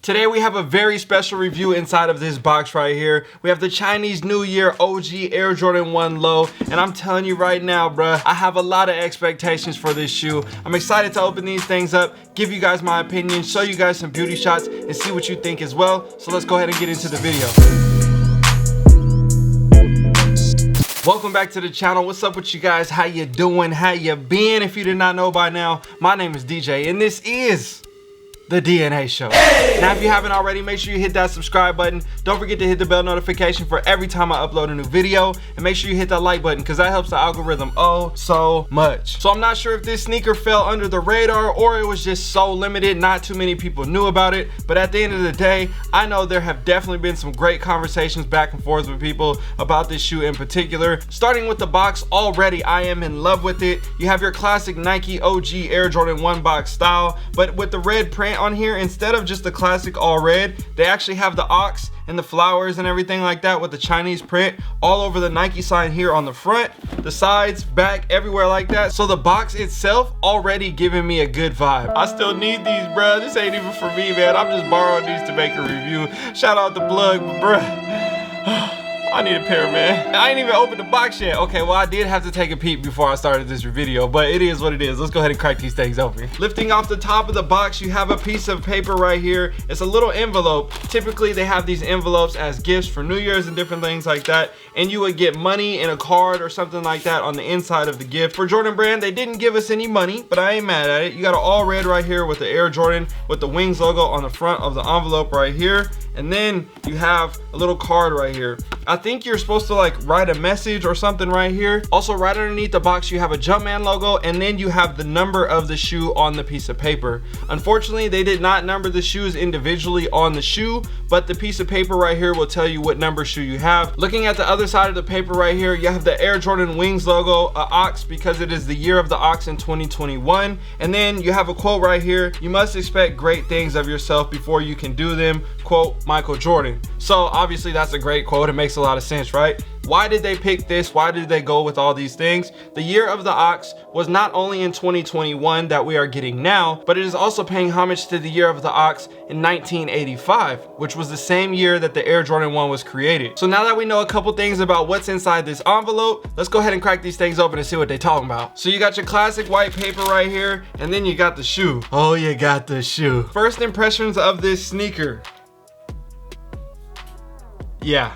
Today we have a very special review inside of this box right here. We have the Chinese New Year OG Air Jordan 1 Low, and I'm telling you right now, bruh, I have a lot of expectations for this shoe. I'm excited to open these things up, give you guys my opinion, show you guys some beauty shots, and see what you think as well. So let's go ahead and get into the video. Welcome back to the channel. What's up with you guys? How you doing? How you been? If you did not know by now, my name is DJ, and this is the DNA Show. Hey! Now, if you haven't already, make sure you hit that subscribe button. Don't forget to hit the bell notification for every time I upload a new video, and make sure you hit that like button because that helps the algorithm oh so much. So I'm not sure if this sneaker fell under the radar or it was just so limited, not too many people knew about it. But at the end of the day, I know there have definitely been some great conversations back and forth with people about this shoe in particular. Starting with the box, already I am in love with it. You have your classic Nike OG Air Jordan 1 box style, but with the red print on here, instead of just the classic all red, they actually have the ox and the flowers and everything like that with the Chinese print all over the Nike sign here on the front, the sides, back, everywhere like that. So the box itself already giving me a good vibe. I still need these, bruh. This ain't even for me, man. I'm just borrowing these to make a review. Shout out to Plug, bruh. I need a pair, man. I ain't even opened the box yet. Okay, well, I did have to take a peek before I started this video, but it is what it is. Let's go ahead and crack these things open. Lifting off the top of the box, you have a piece of paper right here. It's a little envelope. Typically, they have these envelopes as gifts for New Year's and different things like that, and you would get money in a card or something like that on the inside of the gift. For Jordan Brand, they didn't give us any money, but I ain't mad at it. You got an all red right here with the Air Jordan with the Wings logo on the front of the envelope right here, and then you have a little card right here. I think you're supposed to like write a message or something right here. Also, right underneath the box, you have a Jumpman logo, and then you have the number of the shoe on the piece of paper. Unfortunately, they did not number the shoes individually on the shoe, but the piece of paper right here will tell you what number shoe you have. Looking at the other side of the paper right here, you have the Air Jordan Wings logo, a ox because it is the year of the ox in 2021. And then you have a quote right here: "You must expect great things of yourself before you can do them." Quote, Michael Jordan. So obviously that's a great quote. It makes a lot of sense, right? Why did they pick this? Why did they go with all these things? The year of the ox was not only in 2021 that we are getting now, but it is also paying homage to the year of the ox in 1985, which was the same year that the Air Jordan 1 was created. So now that we know a couple things about what's inside this envelope, let's go ahead and crack these things open and see what they're talking about. So you got your classic white paper right here, and then you got the shoe. Oh, you got the shoe. First impressions of this sneaker. Yeah,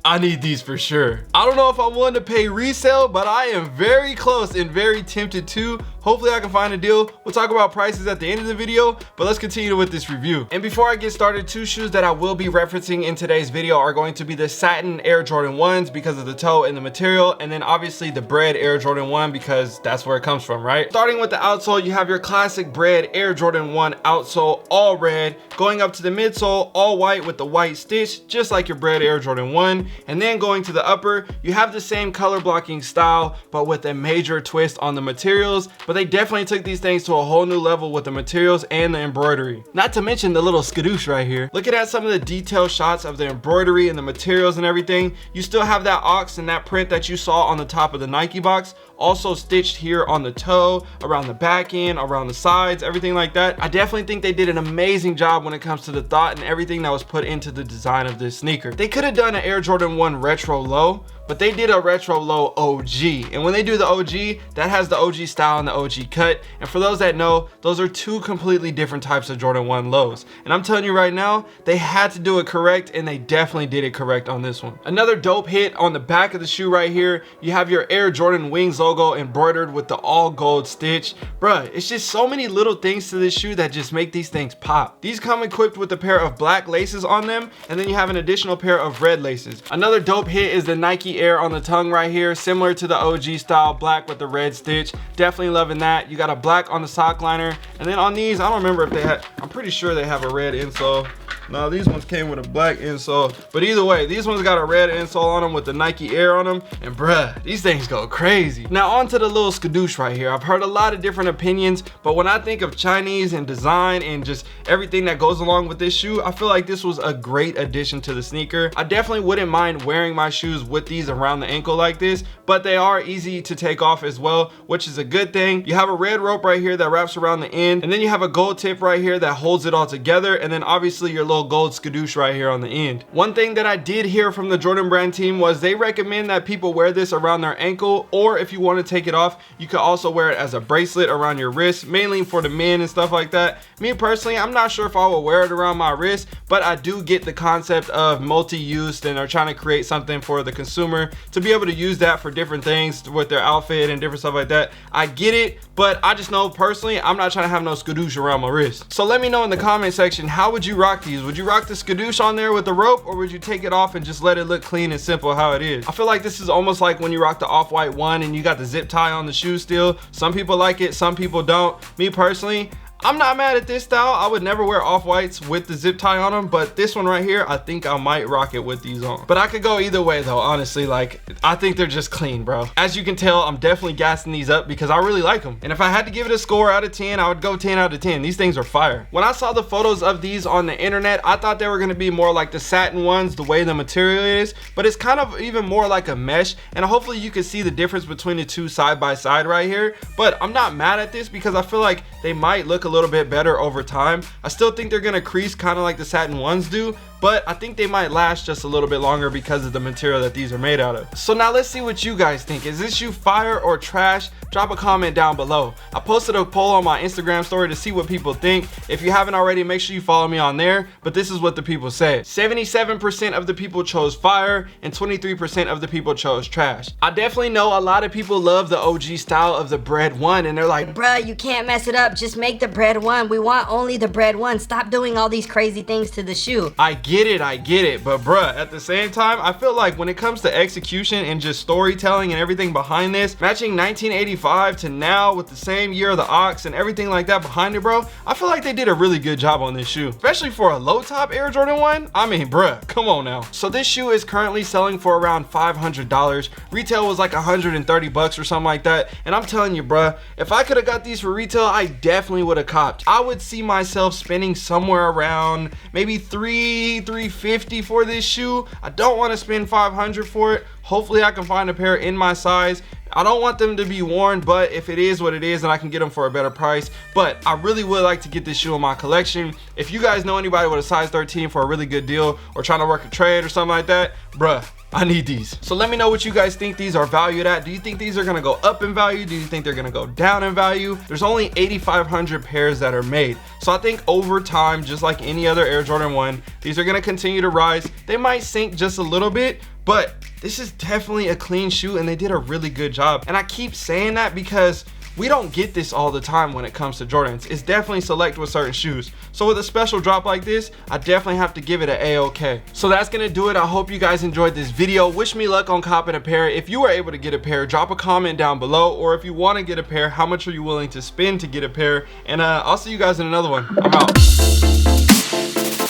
I need these for sure. I don't know if I'm willing to pay resale, but I am very close and very tempted to. Hopefully I can find a deal. We'll talk about prices at the end of the video, but let's continue with this review. And before I get started, two shoes that I will be referencing in today's video are going to be the satin Air Jordan 1s because of the toe and the material, and then obviously the bread Air Jordan 1 because that's where it comes from, right? Starting with the outsole, you have your classic bread Air Jordan 1 outsole, all red, going up to the midsole, all white with the white stitch, just like your bread Air Jordan 1. And then going to the upper, you have the same color blocking style, but with a major twist on the materials. But they definitely took these things to a whole new level with the materials and the embroidery. Not to mention the little skadoosh right here. Looking at some of the detailed shots of the embroidery and the materials and everything, you still have that ox and that print that you saw on the top of the Nike box, also stitched here on the toe, around the back end, around the sides, everything like that. I definitely think they did an amazing job when it comes to the thought and everything that was put into the design of this sneaker. They could have done an Air Jordan 1 retro low, but they did a retro low OG. And when they do the OG, that has the OG style and the OG cut. And for those that know, those are two completely different types of Jordan 1 lows. And I'm telling you right now, they had to do it correct, and they definitely did it correct on this one. Another dope hit on the back of the shoe right here, you have your Air Jordan Wings logo embroidered with the all gold stitch. Bruh, it's just so many little things to this shoe that just make these things pop. These come equipped with a pair of black laces on them, and then you have an additional pair of red laces. Another dope hit is the Nike Air on the tongue right here, similar to the OG style, black with the red stitch. Definitely loving that. You got a black on the sock liner, and then on these, I don't remember if they had, I'm pretty sure they have a red insole. Nah, these ones came with a black insole. But either way, these ones got a red insole on them with the Nike Air on them. And bruh, these things go crazy. Now on to the little skadoosh right here. I've heard a lot of different opinions, but when I think of Chinese and design and just everything that goes along with this shoe, I feel like this was a great addition to the sneaker. I definitely wouldn't mind wearing my shoes with these around the ankle like this, but they are easy to take off as well, which is a good thing. You have a red rope right here that wraps around the end, and then you have a gold tip right here that holds it all together, and then obviously your little gold skadoosh right here on the end. One thing that I did hear from the Jordan brand team was they recommend that people wear this around their ankle, or if you want to take it off, you could also wear it as a bracelet around your wrist, mainly for the men and stuff like that. Me personally, I'm not sure if I will wear it around my wrist, but I do get the concept of multi-use, and are trying to create something for the consumer to be able to use that for different things with their outfit and different stuff like that. I get it, but I just know personally, I'm not trying to have no skadoosh around my wrist. So let me know in the comment section, how would you rock these? Would you rock the skadoosh on there with the rope, or would you take it off and just let it look clean and simple how it is? I feel like this is almost like when you rock the off-white one and you got the zip tie on the shoe still. Some people like it, some people don't. Me personally, I'm not mad at this style. I would never wear off-whites with the zip tie on them, but this one right here, I think I might rock it with these on. But I could go either way though, honestly. Like, I think they're just clean, bro. As you can tell, I'm definitely gassing these up because I really like them. And if I had to give it a score out of 10, I would go 10 out of 10. These things are fire. When I saw the photos of these on the internet, I thought they were gonna be more like the satin ones, the way the material is, but it's kind of even more like a mesh. And hopefully you can see the difference between the two side by side right here. But I'm not mad at this because I feel like they might look a little bit better over time. I still think they're gonna crease kind of like the satin ones do, but I think they might last just a little bit longer because of the material that these are made out of. So now let's see what you guys think. Is this shoe fire or trash? Drop a comment down below. I posted a poll on my Instagram story to see what people think. If you haven't already, make sure you follow me on there. But this is what the people said. 77% of the people chose fire and 23% of the people chose trash. I definitely know a lot of people love the OG style of the bread one, and they're like, bruh, you can't mess it up. Just make the bread one. We want only the bread one. Stop doing all these crazy things to the shoe. I get it, but bruh, at the same time, I feel like when it comes to execution and just storytelling and everything behind this, matching 1985 to now with the same year of the Ox and everything like that behind it, bro, I feel like they did a really good job on this shoe, especially for a low top Air Jordan 1. I mean, bruh, come on now. So this shoe is currently selling for around $500. Retail was like 130 bucks or something like that. And I'm telling you, bruh, if I could have got these for retail, I definitely would have copped. I would see myself spending somewhere around maybe $350 for this shoe. I don't want to spend $500 for it. Hopefully I can find a pair in my size. I don't want them to be worn, but if it is what it is, then I can get them for a better price. But I really would like to get this shoe in my collection. If you guys know anybody with a size 13 for a really good deal, or trying to work a trade or something like that, bruh, I need these. So let me know what you guys think these are valued at. Do you think these are gonna go up in value? Do you think they're gonna go down in value? There's only 8,500 pairs that are made. So I think over time, just like any other Air Jordan 1, these are gonna continue to rise. They might sink just a little bit, but this is definitely a clean shoe and they did a really good job. And I keep saying that because we don't get this all the time when it comes to Jordans. It's definitely select with certain shoes. So with a special drop like this, I definitely have to give it an A-OK. So that's gonna do it. I hope you guys enjoyed this video. Wish me luck on copping a pair. If you were able to get a pair, drop a comment down below. Or if you want to get a pair, how much are you willing to spend to get a pair? And I'll see you guys in another one. I'm out.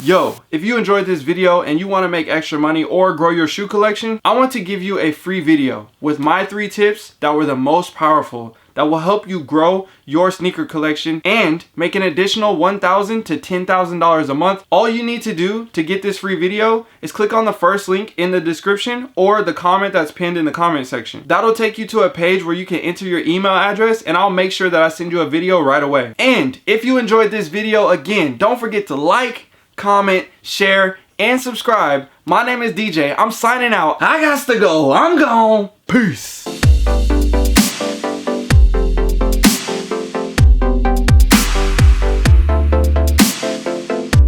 Yo, if you enjoyed this video and you want to make extra money or grow your shoe collection, I want to give you a free video with my 3 tips that were the most powerful that will help you grow your sneaker collection and make an additional $1,000 to $10,000 a month. All you need to do to get this free video is click on the first link in the description or the comment that's pinned in the comment section. That'll take you to a page where you can enter your email address and I'll make sure that I send you a video right away. And if you enjoyed this video, again, don't forget to like, comment, share, and subscribe. My name is DJ. I'm signing out. I got to go. I'm gone. Peace.